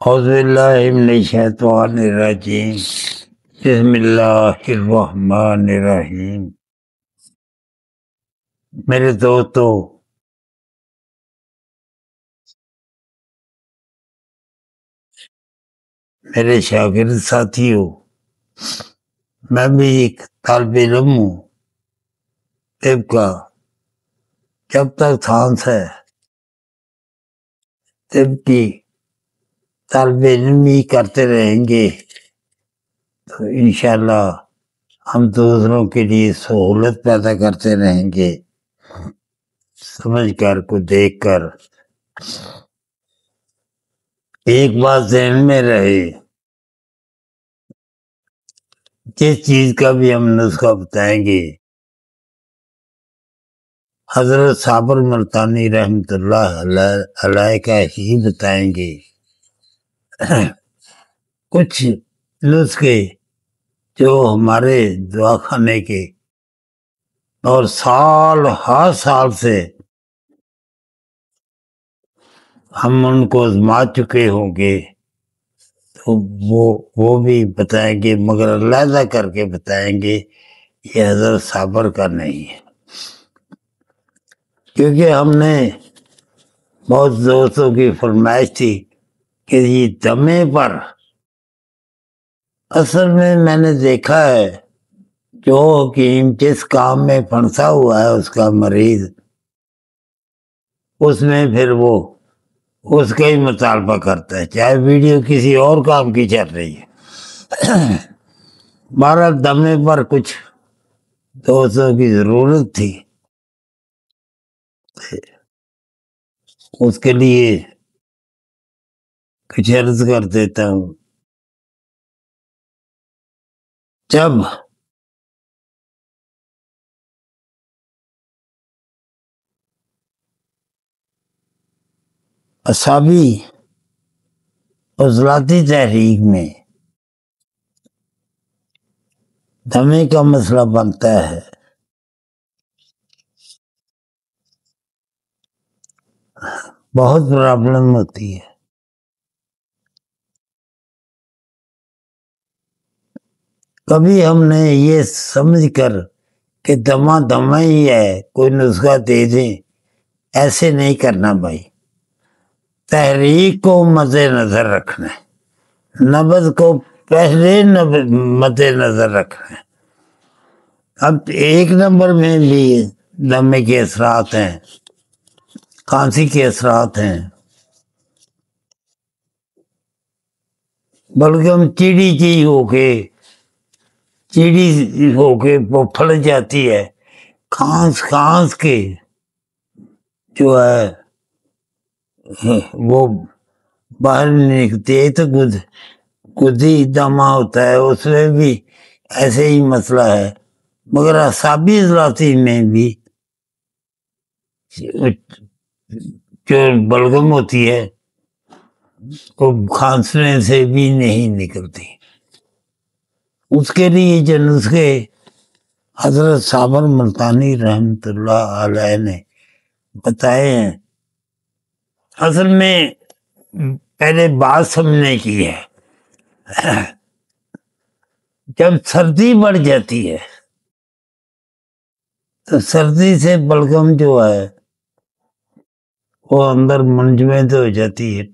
اعوذ باللہ من الشیطان الرجیم بسم اللہ الرحمن الرحیم۔ میرے دوستو، میرے شاگرد ساتھیوں، میں بھی ایک طالب علم ہوں طب کا۔ جب تک سانس ہے طب کی طالب علم ہی کرتے رہیں گے تو انشاءاللہ ہم دوسروں کے لیے سہولت پیدا کرتے رہیں گے، سمجھ کر کو دیکھ کر۔ ایک بات ذہن میں رہے، جس چیز کا بھی ہم نسخہ بتائیں گے حضرت صابر ملتانی رحمۃ اللہ علیہ کا ہی بتائیں گے۔ کچھ نسخے جو ہمارے دوا خانے کے اور ہر سال سے ہم ان کو آزما چکے ہوں گے تو وہ بھی بتائیں گے، مگر علیحدہ کر کے بتائیں گے یہ حضرت صابر کا نہیں ہے، کیونکہ ہم نے بہت دوستوں کی فرمائش تھی کہ یہ دمے پر اصل میں نے دیکھا ہے جو حکیم جس کام میں پھنسا ہوا ہے اس کا مریض، اس میں پھر وہ اس کا ہی مطالبہ کرتا ہے، چاہے ویڈیو کسی اور کام کی چل رہی ہے۔ بہرحال دمے پر کچھ دوستوں کی ضرورت تھی، اس کے لیے کچھ عرض کر دیتا ہوں۔ جب اعصابی عضلاتی تحریک میں دمے کا مسئلہ بنتا ہے بہت پرابلم ہوتی ہے۔ کبھی ہم نے یہ سمجھ کر کہ دمہ ہی ہے کوئی نسخہ دے دیں، ایسے نہیں کرنا بھائی۔ تحریک کو مد نظر رکھنا ہے، نبض کو پہلے مد نظر رکھنا ہے۔ اب ایک نمبر میں بھی دمے کے اثرات ہیں، کھانسی کے اثرات ہیں، بلکہ ہم چیڑی ہو کے وہ پھٹ جاتی ہے، کھانس کے جو ہے وہ باہر نکلتی ہے، تو گدی دمہ ہوتا ہے، اس میں بھی ایسے ہی مسئلہ ہے۔ مگر اعصابی عضلاتی میں بھی جو بلغم ہوتی ہے وہ کھانسنے سے بھی نہیں نکلتی۔ اس کے لیے جو نسخے حضرت صابر ملتانی رحمۃ اللہ علیہ نے بتائے ہیں، اصل میں پہلے بات سمجھنے کی ہے۔ جب سردی بڑھ جاتی ہے تو سردی سے بلغم جو ہے وہ اندر منجمد ہو جاتی ہے،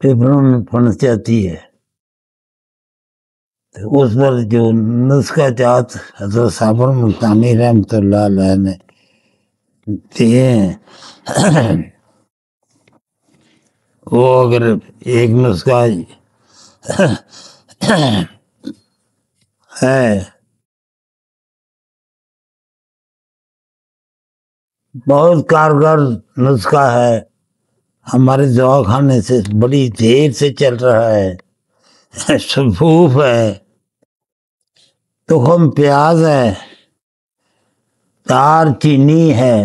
پھیپھڑوں میں پھنس جاتی ہے۔ تو اس پر جو نسخہ جات حضرت صابر ملتانی رحمۃ اللہ علیہ نے دیے ہیں، وہ اگر ایک نسخہ ہے، بہت کارگر نسخہ ہے، ہمارے دوا خانے سے بڑی دیر سے چل رہا ہے، صفوف ہے، تخم پیاز ہے، دار چینی ہے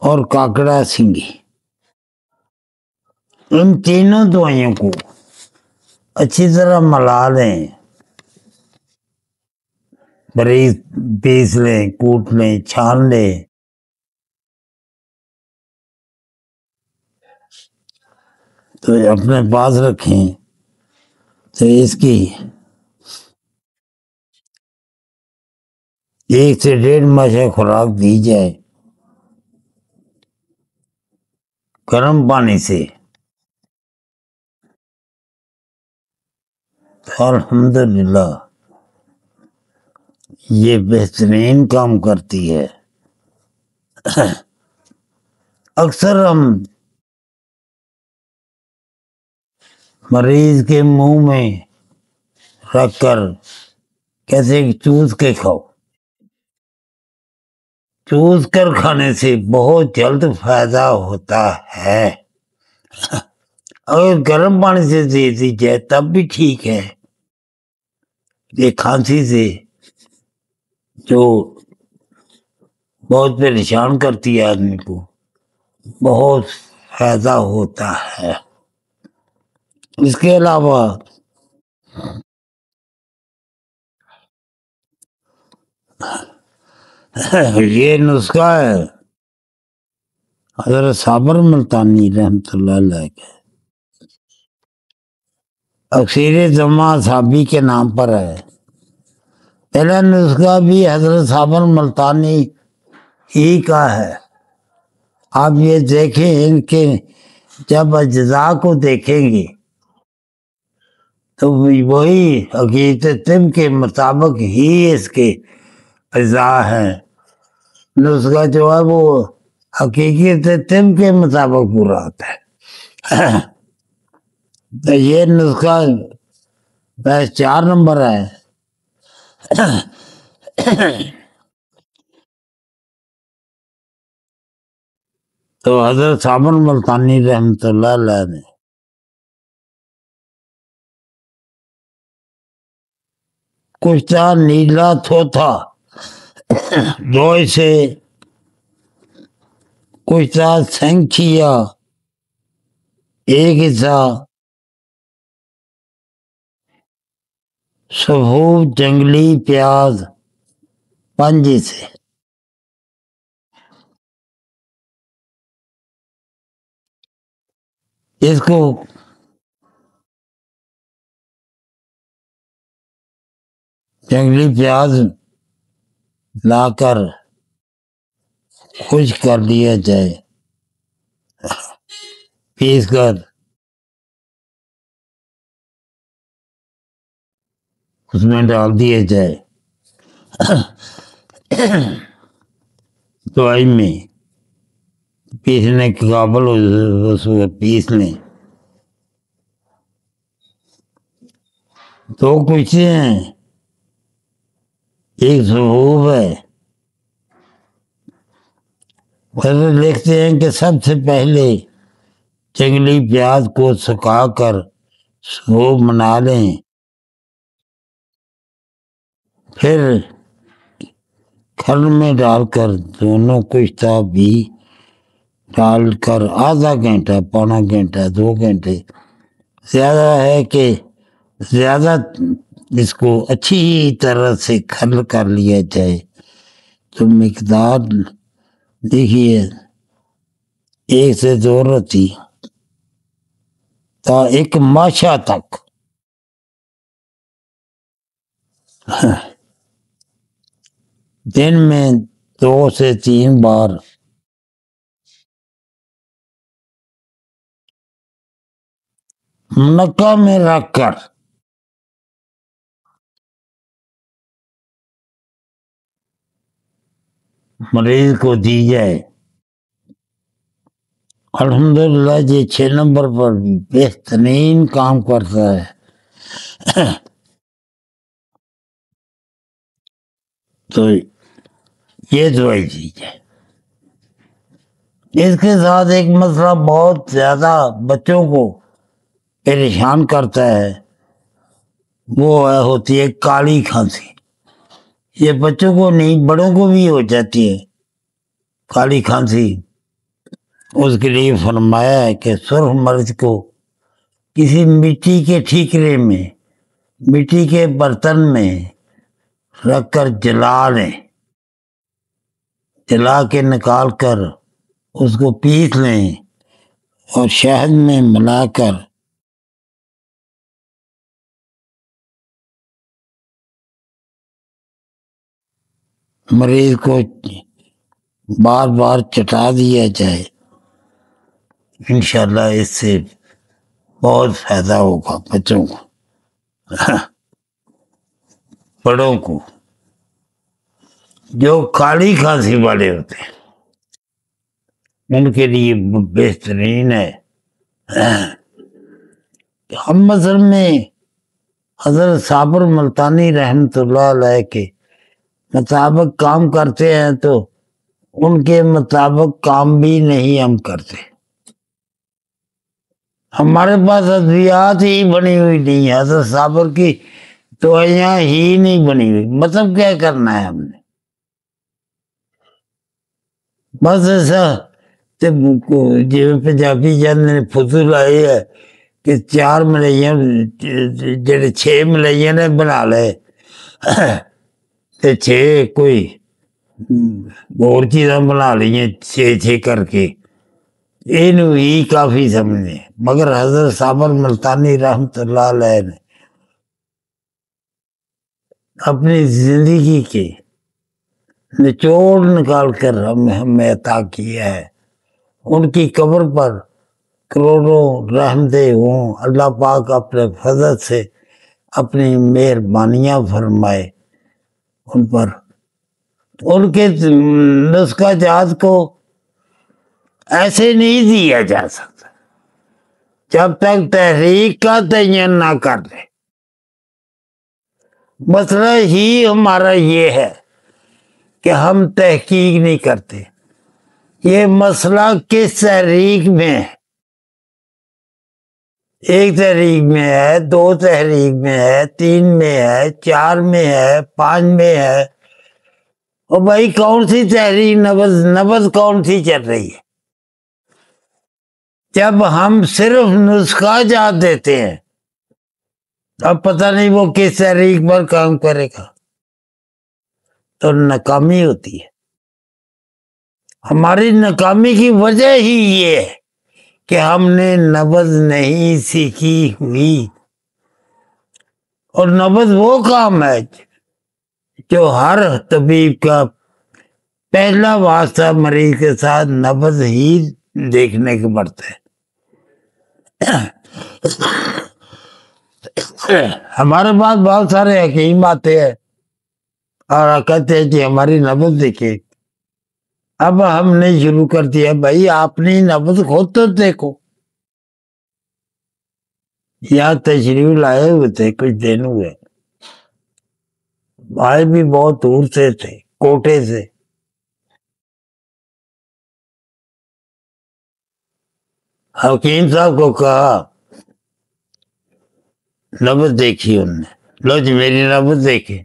اور کاکڑا سنگی۔ ان تینوں دوائیوں کو اچھی طرح ملا لیں، باریک پیس لیں، کوٹ لیں، چھان لیں، تو اپنے پاس رکھیں تو اس کی 1 سے 1.5 ماشا خوراک دی جائے گرم پانی سے، الحمدللہ یہ بہترین کام کرتی ہے۔ اکثر ہم مریض کے منہ میں رکھ کر کہتے ہیں کہ چوس کے کھاؤ، چوس کر کھانے سے بہت جلد فائدہ ہوتا ہے۔ اگر گرم پانی سے دے دی جائے تب بھی ٹھیک ہے۔ یہ کھانسی سے جو بہت پریشان کرتی ہے آدمی کو، بہت فائدہ ہوتا ہے۔ اس کے علاوہ یہ نسخہ ہے حضرت صابر ملتانی رحمۃ اللہ علیہ کے، اکثیر دمہ صحابی کے نام پر ہے۔ پہلا نسخہ بھی حضرت صابر ملتانی ہی کا ہے۔ آپ یہ دیکھیں ان کے جب اجزاء کو دیکھیں گے تو وہی حقیقت طب کے مطابق ہی اس کے اجزاء ہیں۔ نسخہ جو ہے وہ حقیقت طب کے مطابق پورا ہوتا ہے۔ تو یہ نسخہ 4 نمبر ہے۔ تو حضرت صابر ملتانی رحمۃ اللہ علیہ نے کشتہ نیلا تھوتھا روئے سے کشتہ سینکھیا 1 حصہ، سفوف جنگلی پیاز 5 حصے، اس کو جنگلی پیاز لا کر خشک کر لیا جائے، پیس کر اس میں ڈال دیا جائے، دوائی میں پیسنے کے قابل اس کو پیس لیں۔ 2 کشتے ہیں، 1 سفوف ہے۔ حضرت لکھتے ہیں کہ سب سے پہلے جنگلی پیاز کو سکھا کر سفوف بنا لیں، پھر کھرن میں ڈال کر دونوں کشتہ بھی ڈال کر آدھا گھنٹہ، پونا گھنٹہ، 2 گھنٹے زیادہ ہے کہ زیادہ اس کو اچھی طرح سے کھرل کر لیا جائے۔ تو مقدار دیکھیے 1 سے 2 رتی تا 1 ماشا تک دن میں 2 سے 3 بار منقع میں رکھ کر مریض کو دی جائے۔ الحمدللہ یہ 6 نمبر پر بھی بہترین کام کرتا ہے۔ تو یہ دوائی دی جائے۔ اس کے ساتھ ایک مسئلہ بہت زیادہ بچوں کو پریشان کرتا ہے، وہ ہوتی ہے کالی کھانسی۔ یہ بچوں کو نہیں بڑوں کو بھی ہو جاتی ہے کالی کھانسی۔ اس کے لیے فرمایا ہے کہ سرخ مرچ کو کسی مٹی کے ٹھیکرے میں، مٹی کے برتن میں رکھ کر جلا لیں، جلا کے نکال کر اس کو پیس لیں، اور شہد میں ملا کر مریض کو بار بار چٹا دیا جائے، انشاءاللہ اس سے بہت فائدہ ہوگا بچوں کو، بڑوں کو جو کالی کھانسی والے ہوتے ہیں ان کے لیے بہترین ہے۔ ہم مثلا میں حضرت صابر ملتانی رحمۃ اللہ علیہ کے مطابق کام کرتے ہیں تو ان کے مطابق کام بھی نہیں ہم کرتے۔ ہمارے پاس ادویات ہی بنی ہوئی نہیں ہے، حضرت صابر کی دوائیاں ہی نہیں بنی ہوئی، مطلب کیا کرنا ہے ہم نے؟ بس ایسا جی پنجابی جن نے فضول آئی ہے کہ 4 ملائیاں جڑے 6 ملائیاں نے بنا لے تے 6 کوئی اور چیزاں بنا لیے 6 کر کے، اینو ہی کافی سمجھے۔ مگر حضرت صابر ملتانی رحمۃ اللہ علیہ نے اپنی زندگی کے نچوڑ نکال کر ہمیں عطا کیا ہے۔ ان کی قبر پر کروڑوں رحمتیں ہوں، اللہ پاک اپنے فضل سے اپنی مہربانیاں فرمائے ان پر۔ ان کے نسخہ جات کو ایسے نہیں دیا جا سکتا جب تک تحریک کا تعین نہ کر لے۔ مسئلہ ہی ہمارا یہ ہے کہ ہم تحقیق نہیں کرتے۔ یہ مسئلہ کس تحریک میں ہے؟ 1 تحریک میں ہے، 2 تحریک میں ہے، 3 میں ہے، 4 میں ہے، 5 میں ہے، اور بھائی کون سی تحریک نبض کون سی چل رہی ہے؟ جب ہم صرف نسخہ جات دیتے ہیں اب پتہ نہیں وہ کس تحریک پر کام کرے گا، تو ناکامی ہوتی ہے۔ ہماری ناکامی کی وجہ ہی یہ ہے کہ ہم نے نبض نہیں سیکھی ہوئی، اور نبض وہ کام ہے جو ہر طبیب کا پہلا واسطہ مریض کے ساتھ نبض ہی دیکھنے کو پڑتا ہے۔ ہمارے پاس بہت سارے حکیم آتے ہیں اور کہتے ہیں کہ ہماری نبض دیکھے۔ اب ہم نے شروع کر دیا، بھائی آپ نے نبض خود تو دیکھو۔ یہاں تشریف لائے ہوئے تھے کچھ دن ہوئے، آئے بھی بہت دور سے تھے، کوٹے سے۔ حکیم صاحب کو کہا نبض دیکھی، انہوں نے، لو جی میری نبض دیکھے۔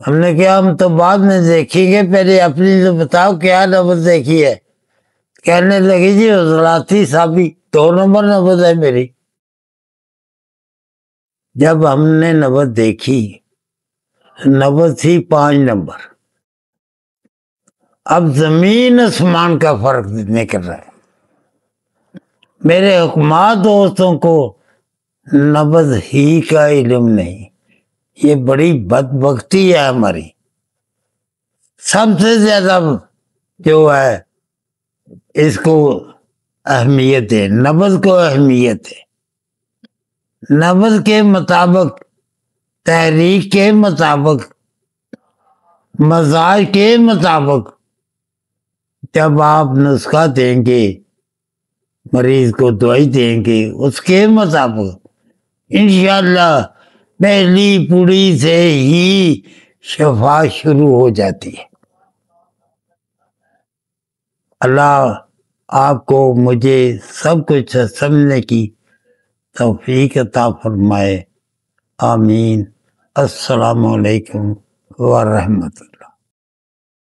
ہم نے کہا ہم تو بعد میں دیکھیں گے، پہلے اپنی تو بتاؤ کیا نبض دیکھی ہے۔ کہنے لگی جی عضلاتی ثابی 2 نمبر نبض ہے میری۔ جب ہم نے نبض دیکھی، نبض تھی 5 نمبر۔ اب زمین آسمان کا فرق نکل رہا ہے۔ میرے حکمات دوستوں کو نبض ہی کا علم نہیں، یہ بڑی بدبختی ہے ہماری۔ سب سے زیادہ جو ہے اس کو اہمیت ہے، نبض کو اہمیت ہے۔ نبض کے مطابق، تحریک کے مطابق، مزاج کے مطابق جب آپ نسخہ دیں گے، مریض کو دوائی دیں گے، اس کے مطابق انشاءاللہ پہلی پوڑی سے ہی شفا شروع ہو جاتی ہے۔ اللہ آپ کو مجھے سب کچھ سمجھنے کی توفیق عطا فرمائے، آمین۔ السلام علیکم ورحمۃ اللہ۔